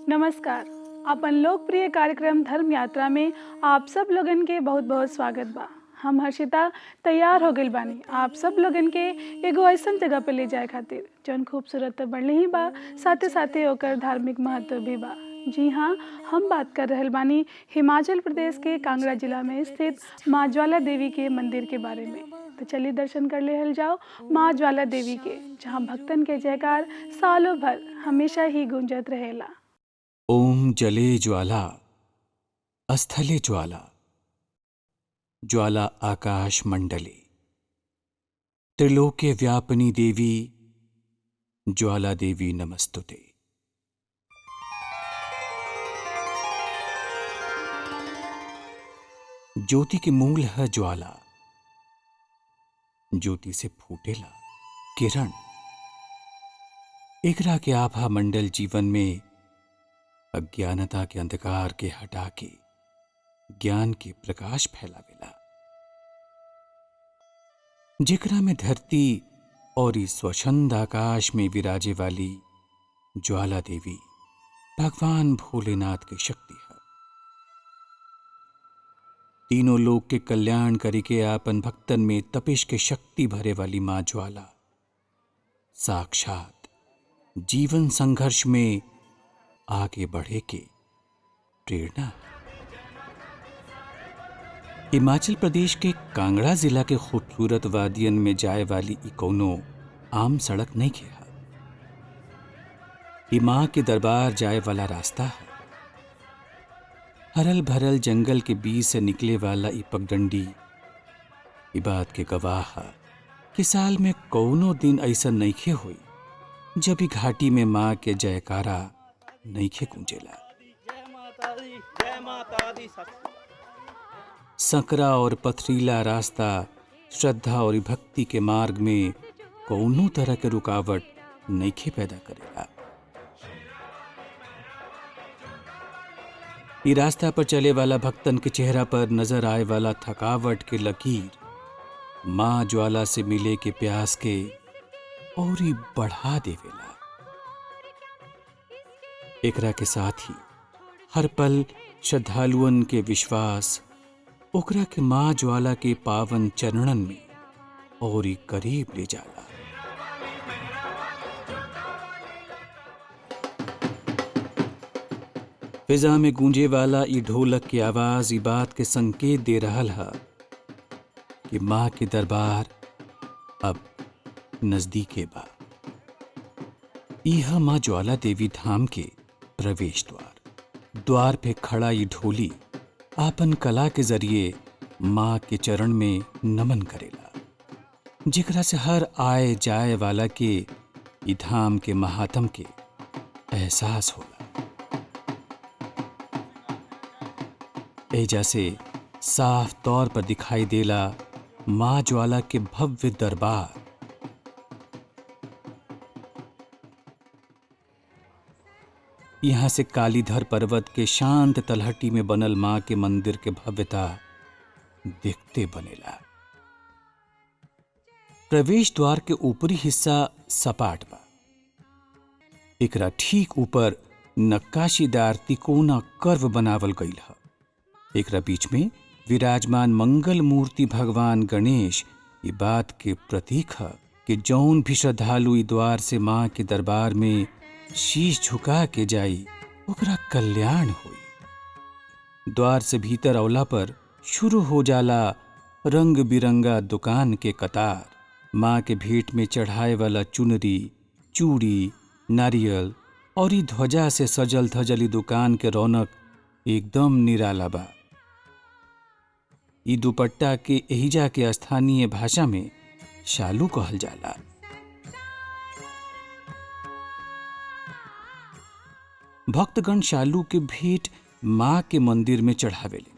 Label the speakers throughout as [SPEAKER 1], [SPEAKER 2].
[SPEAKER 1] नमस्कार। अपन लोकप्रिय कार्यक्रम धर्म यात्रा में आप सब लोगन के बहुत बहुत स्वागत बा। हम हर्षिता तैयार हो गइल बानी आप सब लोगन के एगो ऐसन जगह पे ले जाए खातिर जौन खूबसूरत तो बढ़ले ही बा, साथे साथे ओकर धार्मिक महत्व भी बा। जी हाँ, हम बात कर रहल बानी हिमाचल प्रदेश के कांगड़ा जिला में स्थित माँ ज्वाला देवी के मंदिर के बारे में। तो चलिए दर्शन कर लेहल जाओ माँ ज्वाला देवी के, जहाँ भक्तन के जयकार सालों भर हमेशा ही गूंजत रहेला।
[SPEAKER 2] ओम जले ज्वाला अस्थले ज्वाला ज्वाला आकाश मंडले त्रिलोक्य व्यापिनी देवी ज्वाला देवी नमस्तुते। ज्योति के मूल है ज्वाला, ज्योति से फूटेला किरण। एकरा के आभा मंडल जीवन में अज्ञानता के अंधकार के हटा के ज्ञान के प्रकाश फैलावेला, जेकरा में धरती और इस स्वच्छंद आकाश में विराजे वाली ज्वाला देवी भगवान भोलेनाथ की शक्ति है। तीनों लोक के कल्याण करके आपन भक्तन में तपिश के शक्ति भरे वाली मां ज्वाला साक्षात जीवन संघर्ष में आगे बढ़े के प्रेरणा। हिमाचल प्रदेश के कांगड़ा जिला के खूबसूरत वादियन में जाए वाली ई कौनो आम सड़क नहीं है। ई मां के दरबार जाए वाला रास्ता है। हरल भरल जंगल के बीच से निकले वाला ई पगडंडी ई बात के गवाह है कि साल में कौनो दिन ऐसा नईखे हुई जब ई घाटी में मां के जयकारा नईखे गूंजेला। सकरा और पथरीला रास्ता श्रद्धा और भक्ति के मार्ग में कौनो तरह के रुकावट नईखे पैदा करेला। ये रास्ता पर चले वाला भक्तन के चेहरा पर नजर आए वाला थकावट के लकीर मां ज्वाला से मिले के प्यास के और ही बढ़ा देवेला। एकरा के साथ ही हर पल श्रद्धालुअन के विश्वास ओकरा के मां ज्वाला के पावन चरणन में और ही करीब ले जाला। फिजा में गूंजे वाला ई ढोलक की आवाज ई बात के संकेत दे रहल है कि मां के दरबार अब नजदीके बा। यह मां ज्वाला देवी धाम के प्रवेश द्वार पे खड़ा ये ढोली आपन कला के जरिए मां के चरण में नमन करेला, जेकरा से हर आए जाए वाला के ई धाम के महात्म के एहसास होला। एजा से साफ तौर पर दिखाई देला मां ज्वाला के भव्य दरबार। यहां से कालीधर पर्वत के शांत तलहटी में बनल मां के मंदिर के भव्यता देखते बनेला। प्रवेश द्वार के ऊपरी हिस्सा सपाट बा। एकरा ठीक ऊपर नक्काशीदार तिकोना कर्व बनावल गईल है। एकरा बीच में विराजमान मंगल मूर्ति भगवान गणेश ये बात के प्रतीक है कि जौन भी श्रद्धालु द्वार से मां के दरबार में शीश झुका के जाई ओकरा कल्याण होई। द्वार से भीतर अवला पर शुरू हो जाला रंग बिरंगा दुकान के कतार। मां के भेंट में चढ़ाए वाला चुनरी, चूड़ी, नारियल और ई ध्वजा से सजल धजल दुकान के रौनक एकदम निराला बा। ई दुपट्टा के एहिजा के स्थानीय भाषा में शालू कहल जाला। भक्तगण शालू के भेंट मां के मंदिर में चढ़ावेले।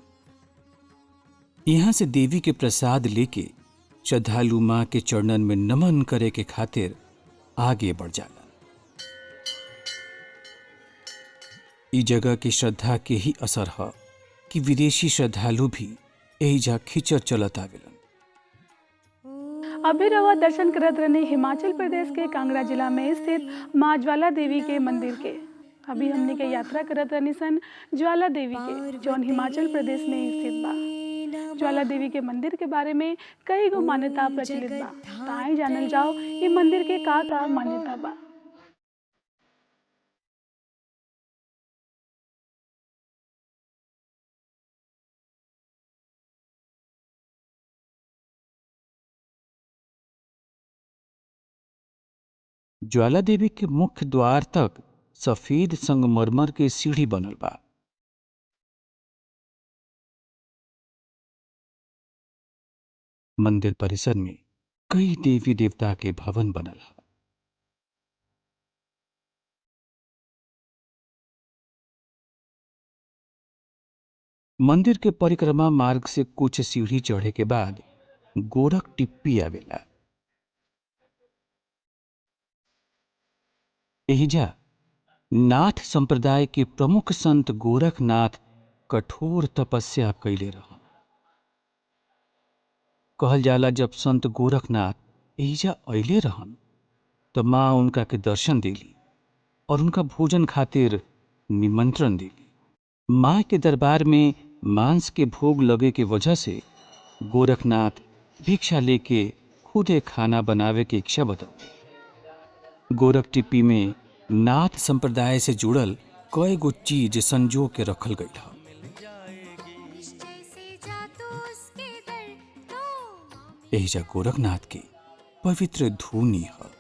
[SPEAKER 2] यहां से देवी के प्रसाद लेके श्रद्धालु मां के चरणन में नमन करे के खातिर आगे बढ़ जाला। ई जगह की श्रद्धा के ही असर है कि विदेशी श्रद्धालु भी एहिजा खिचर चलत आवेलन।
[SPEAKER 1] अभी रवा दर्शन करत रहने हिमाचल प्रदेश के कांगड़ा जिला में स्थित माँ ज्वाला देवी के मंदिर के। अभी हमने के यात्रा करत रहनी सन ज्वाला देवी के, जौन हिमाचल प्रदेश में स्थित बा। ज्वाला देवी के मंदिर के बारे में कई गो मान्यता प्रचलित बा। ताई जानल जाओ ये मंदिर के का मान्यता बा।
[SPEAKER 2] ज्वाला देवी के मुख्य द्वार तक सफेद संगमरमर के सीढ़ी बनल बा। मंदिर परिसर में कई देवी देवता के भवन बनल है। मंदिर के परिक्रमा मार्ग से कुछ सीढ़ी चढ़े के बाद गोरख टिप्पी आवेला। एहिजा नाथ संप्रदाय के प्रमुख संत गोरखनाथ कठोर तपस्या कैले रहन। कहल जाला जब संत गोरखनाथ एहिजा अइले रहन तो माँ उनका के दर्शन देली और उनका भोजन खातिर निमंत्रण देली। माँ के दरबार में मांस के भोग लगे के वजह से गोरखनाथ भिक्षा लेके खुदे खाना बनावे के इच्छा बदल। गोरख टिप्पी में नाथ संप्रदाय से जुड़ल कई गो चीज संजो के रखल गई है। एहिजा गोरखनाथ के पवित्र धूनी है।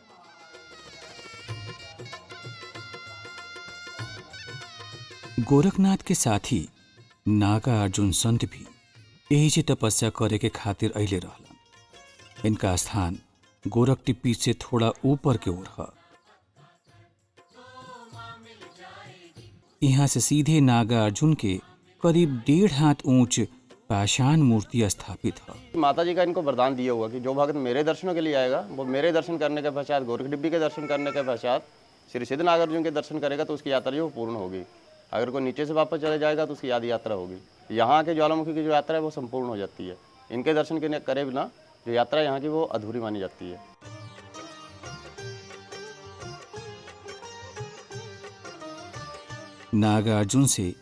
[SPEAKER 2] गोरखनाथ के साथी नागा अर्जुन संत भी एहिजे तपस्या करे के खातिर अइले रहलन। इनका स्थान गोरख टिप्पी से थोड़ा ऊपर के ओर है। यहाँ से सीधे नागा अर्जुन के करीब 1.5 हाथ ऊंच पाषाण मूर्ति स्थापित है।
[SPEAKER 3] माता जी का इनको वरदान दिया हुआ कि जो भक्त मेरे दर्शनों के लिए आएगा वो मेरे दर्शन करने के पश्चात गोरख टिप्पी के दर्शन करने के पश्चात श्री सिद्ध नागार्जुन के दर्शन करेगा तो उसकी यात्रा जो पूर्ण होगी। अगर कोई नीचे से वापस चले जाएगा तो उसकी याद यात्रा होगी। यहाँ के ज्वालामुखी की जो यात्रा है वो संपूर्ण हो जाती है। इनके दर्शन के करे बिना जो यात्रा यहाँ की वो अधूरी मानी जाती है।
[SPEAKER 2] नागार्जुन से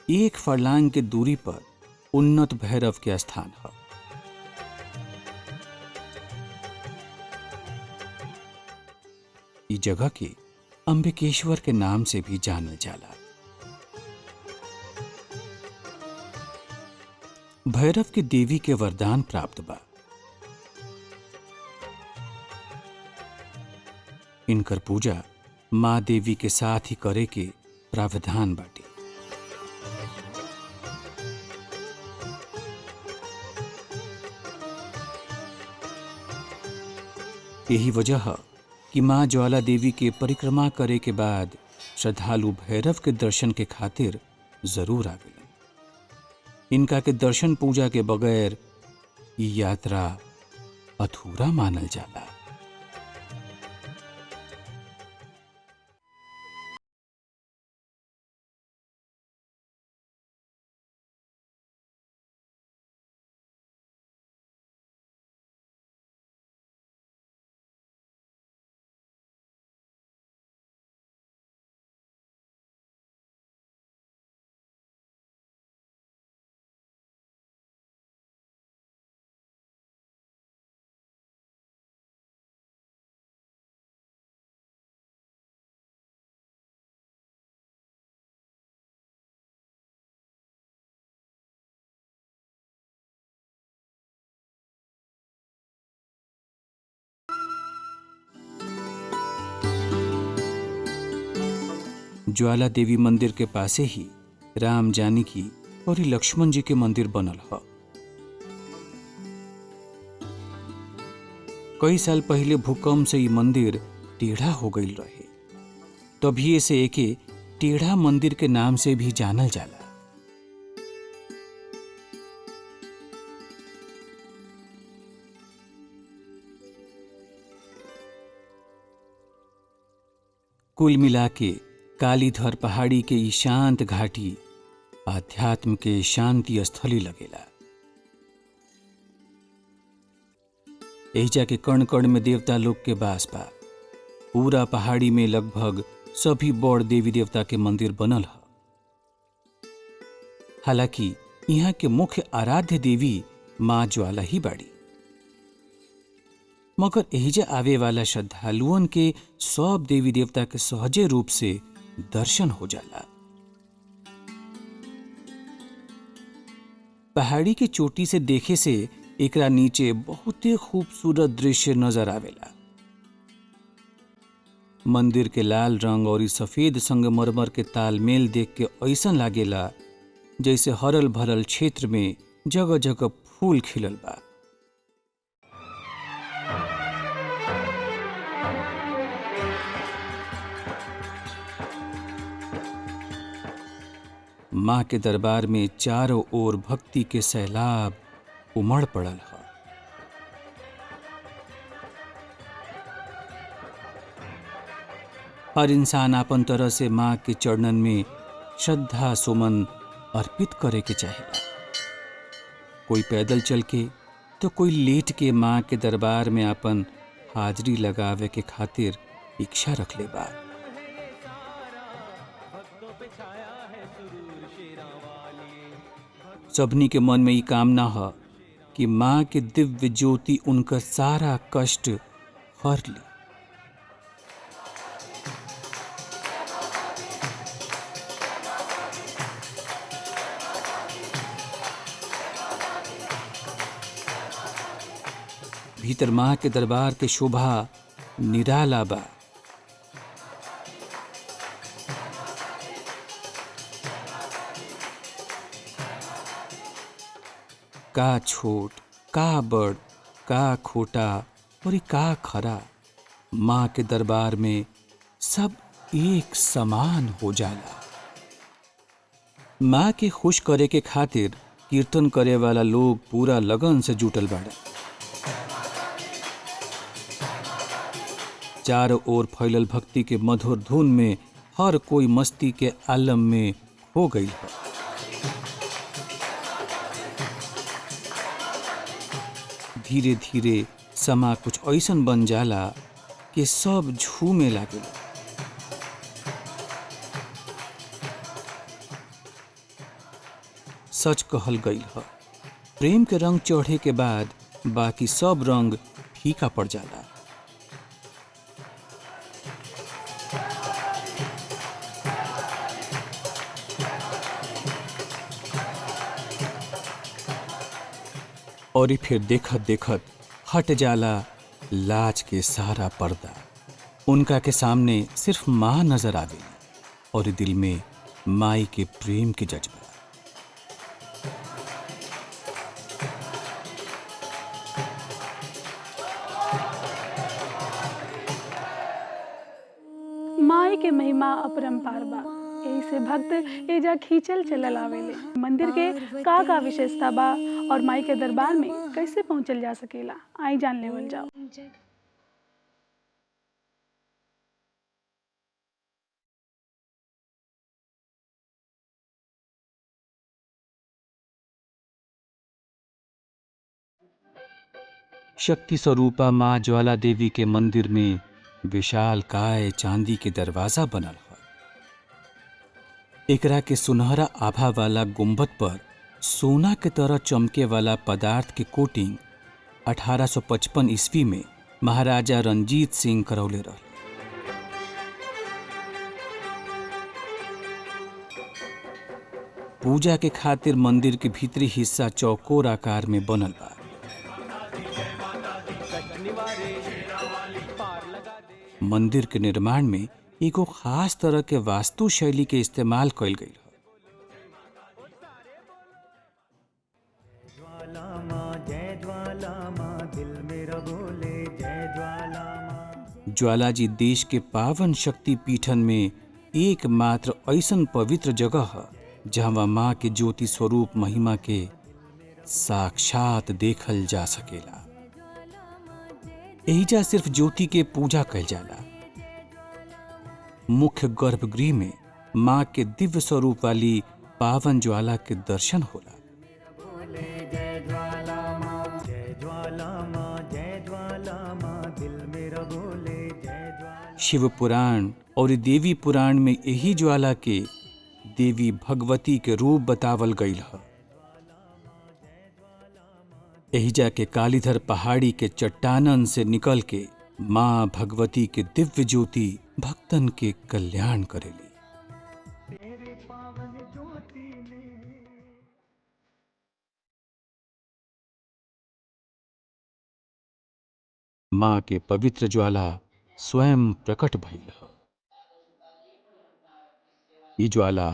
[SPEAKER 2] 1 फरलांग के दूरी पर उन्नत भैरव के स्थान है। इस जगह के अंबिकेश्वर के नाम से भी जानल जाला। भैरव के देवी के वरदान प्राप्त बा। इनकर पूजा माँ देवी के साथ ही करे के प्रावधान बाटे। यही वजह है कि माँ ज्वाला देवी के परिक्रमा करे के बाद श्रद्धालु भैरव के दर्शन के खातिर जरूर आवेलन। इनका के दर्शन पूजा के बगैर ये यात्रा अधूरा मानल जाला। ज्वाला देवी मंदिर के पासे ही राम जानकी और लक्ष्मण जी के मंदिर बनल है। कई साल पहले भूकंप से ये मंदिर टेढ़ा हो गई रहे, तभी इसे एके टेढ़ा मंदिर के नाम से भी जानल जाला। कुल मिला के कालीधर पहाड़ी के ई शांत घाटी आध्यात्म के शांति स्थली लगेला। एहिजा के कण कण में देवता लोग के वास बा। पूरा पहाड़ी में लगभग सभी बड़ देवी देवता के मंदिर बनल ह। हालांकि यहाँ के मुख्य आराध्य देवी माँ ज्वाला ही बाड़ी, मगर एहिजा आवे वाला श्रद्धालुअन के सब देवी देवता के सहजे रूप से दर्शन हो जाला। पहाड़ी के चोटी से देखे से एकरा नीचे बहुते खूबसूरत दृश्य नजर आवेला। मंदिर के लाल रंग और सफेद संगमरमर के तालमेल देख के ऐसन लागेला जैसे हरल भरल क्षेत्र में जगह जगह फूल खिलल बा। माँ के दरबार में चारों ओर भक्ति के सैलाब उमड़ पड़ल है। हर इंसान अपन तरह से माँ के चरणन में श्रद्धा सुमन अर्पित करे के चाहेला। कोई पैदल चल के तो कोई लेट के माँ के दरबार में अपन हाजिरी लगावे के खातिर इच्छा रख ले बा। सबनी के मन में ये कामना है कि माँ के दिव्य ज्योति उनका सारा कष्ट हर ले। भीतर माँ के दरबार के शोभा निराला बा। का छोट, का बड़, का खोटा और का खरा, माँ के दरबार में सब एक समान हो जाला। माँ के खुश करे के खातिर कीर्तन करे वाला लोग पूरा लगन से जुटल बाड़ा। चारों ओर फैलल भक्ति के मधुर धुन में हर कोई मस्ती के आलम में हो गई है। धीरे धीरे समा कुछ ऐसन बन जाला कि सब झूमे लागेला। सच कहल गई है, प्रेम के रंग चढ़े के बाद बाकी सब रंग फीका पड़ जाला। और फिर देखत देखत हट जाला लाज के सारा पर्दा। उनका के सामने सिर्फ माँ नजर आवेली और दिल में माई के प्रेम के जज्बा।
[SPEAKER 1] माई के महिमा अपरंपार बा, यही से भक्त एजा खींचल चलल आवेले। मंदिर के का विशेषता बा और माई के दरबार में कैसे पहुंचल जा सकेला, आई जान लेवल जाओ।
[SPEAKER 2] शक्ति स्वरूपा माँ ज्वाला देवी के मंदिर में विशाल काय चांदी के दरवाजा बनल है। एकरा के सुनहरा आभा वाला गुंबद पर सोना के तरह चमके वाला पदार्थ के कोटिंग 1855 ईस्वी में महाराजा रंजीत सिंह करौले रहे। पूजा के खातिर मंदिर के भीतरी हिस्सा चौकोर आकार में बनल बा। मंदिर के निर्माण में एगो खास तरह के वास्तु शैली के इस्तेमाल कइल गई है। ज्वाला जी देश के पावन शक्ति पीठन में एकमात्र ऐसन पवित्र जगह है जहाँ माँ के ज्योति स्वरूप महिमा के साक्षात देखल जा सकेला। एहिजा सिर्फ ज्योति के पूजा कइल जाला। मुख्य गर्भगृह में माँ के दिव्य स्वरूप वाली पावन ज्वाला के दर्शन होला। शिव पुराण और देवी पुराण में यही ज्वाला के देवी भगवती के रूप बतावल गईल ह। एहिजा के कालीधर पहाड़ी के चट्टानन से निकल के माँ भगवती के दिव्य ज्योति भक्तन के कल्याण करेली। माँ के पवित्र ज्वाला स्वयं प्रकट भइल ह। ये ज्वाला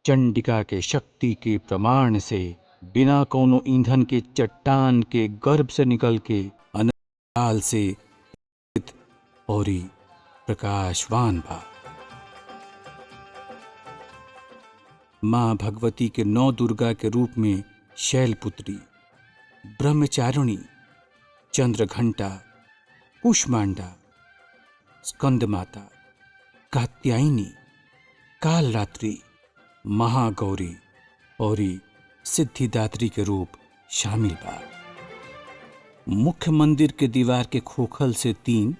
[SPEAKER 2] चंडिका के शक्ति के प्रमाण से बिना कोनो ईंधन के चट्टान के गर्भ से निकल के अनंत काल से और प्रकाशवान बा। माँ भगवती के 9 दुर्गा के रूप में शैलपुत्री, ब्रह्मचारिणी, चंद्रघंटा, कुष्मांडा, स्कंद माता, कात्यायनी, कालरात्रि, महागौरी और सिद्धिदात्री के रूप शामिल बा। मुख्य मंदिर के दीवार के खोखल से 3,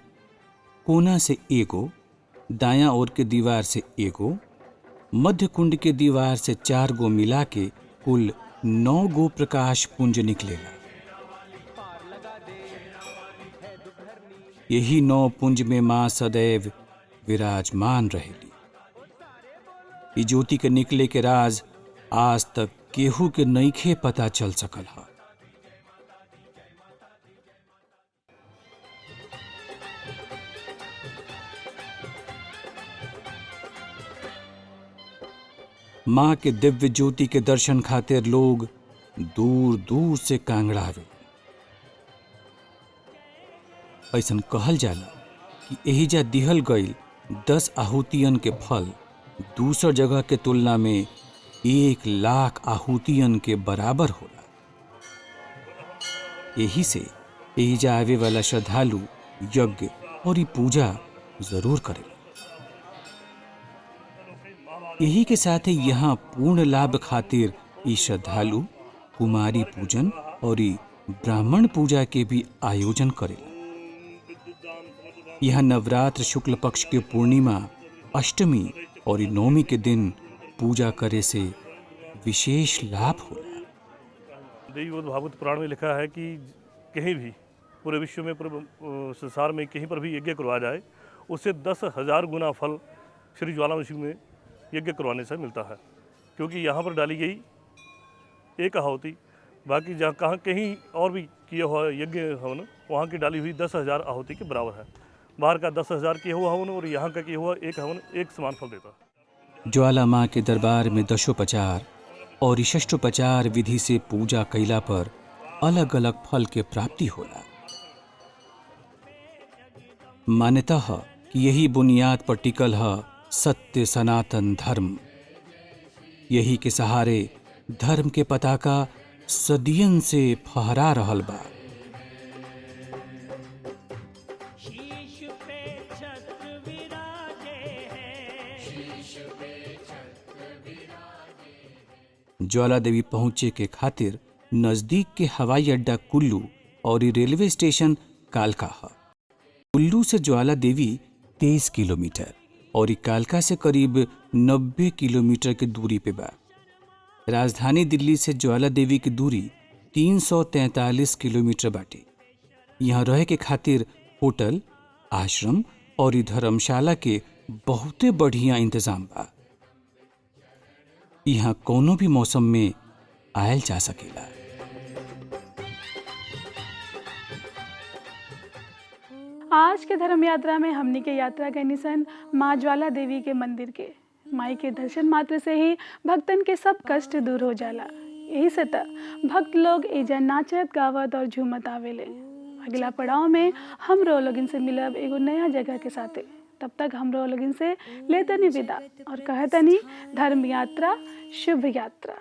[SPEAKER 2] कोना से एगो, दायां ओर के दीवार से एगो, मध्य कुंड के दीवार से 4 गो मिला के कुल 9 गो प्रकाश पुंज निकलेला। यही 9 पुंज में मां सदैव विराजमान रहेली। ई ज्योति के निकले के राज आज तक केहू के नइखे पता चल सकल है। मां के दिव्य ज्योति के दर्शन खातिर लोग दूर दूर से कांगड़ा आवे। ऐसन कहल जाला कि एहिजा दिहल गईल 10 आहुतियन के फल दूसर जगह के तुलना में 1 लाख आहुतियन के बराबर होला। यही से एहिजा आवे वाला श्रद्धालु यज्ञ और पूजा जरूर करेला। यही के साथ ही यहाँ पूर्ण लाभ खातिर ई श्रद्धालु कुमारी पूजन और ब्राह्मण पूजा के भी आयोजन करेला। यहाँ नवरात्र शुक्ल पक्ष के पूर्णिमा, अष्टमी और नवमी के दिन पूजा करे से विशेष लाभ होला।
[SPEAKER 4] देवी भागवत पुराण में लिखा है कि कहीं भी पूरे विश्व में, पूरे संसार में कहीं पर भी यज्ञ करवाया जाए उससे 10,000 गुना फल श्री ज्वालामुखी में यज्ञ करवाने से मिलता है। क्योंकि यहाँ पर डाली गई एक आहुति बाकी जहाँ कहाँ कहीं और भी किया हुआ यज्ञ हवन वहाँ की डाली हुई 10,000 आहुति के बराबर है। बाहर का 10,000 किया हुआ हवन और यहाँ का किया हुआ एक हवन एक समान फल देता है।
[SPEAKER 2] ज्वाला माँ के दरबार में दशोपचार और षष्ठोपचार विधि से पूजा कैला पर अलग अलग फल के प्राप्ति होला। मान्यता है कि यही बुनियाद पर टिकल है सत्य सनातन धर्म। यही के सहारे धर्म के पताका सदियन से फहरा रहल बा। ज्वाला देवी पहुंचे के खातिर नजदीक के हवाई अड्डा कुल्लू और रेलवे स्टेशन कालका है। कुल्लू से ज्वाला देवी 23 किलोमीटर और कालका से करीब 90 किलोमीटर की दूरी पे बा। राजधानी दिल्ली से ज्वाला देवी की दूरी 343 किलोमीटर बाटे। यहाँ रहे के खातिर होटल, आश्रम और धर्मशाला के बहुते बढ़िया इंतजाम बा। यहाँ कोनो भी मौसम में आयल जा सकेला।
[SPEAKER 1] आज के धर्म यात्रा में हमनी के यात्रा के निशन माँ ज्वाला देवी के मंदिर के। माई के दर्शन मात्र से ही भक्तन के सब कष्ट दूर हो जाला। यही से त भक्त लोग एजा नाचत गावत और झूमत आवेले। अगला पड़ाव में हम रो लोगिन से मिलब एगो नया जगह के साथे। तब तक हम रो लोगिन से लेतनी विदा और कहतनी धर्म यात्रा शुभ यात्रा।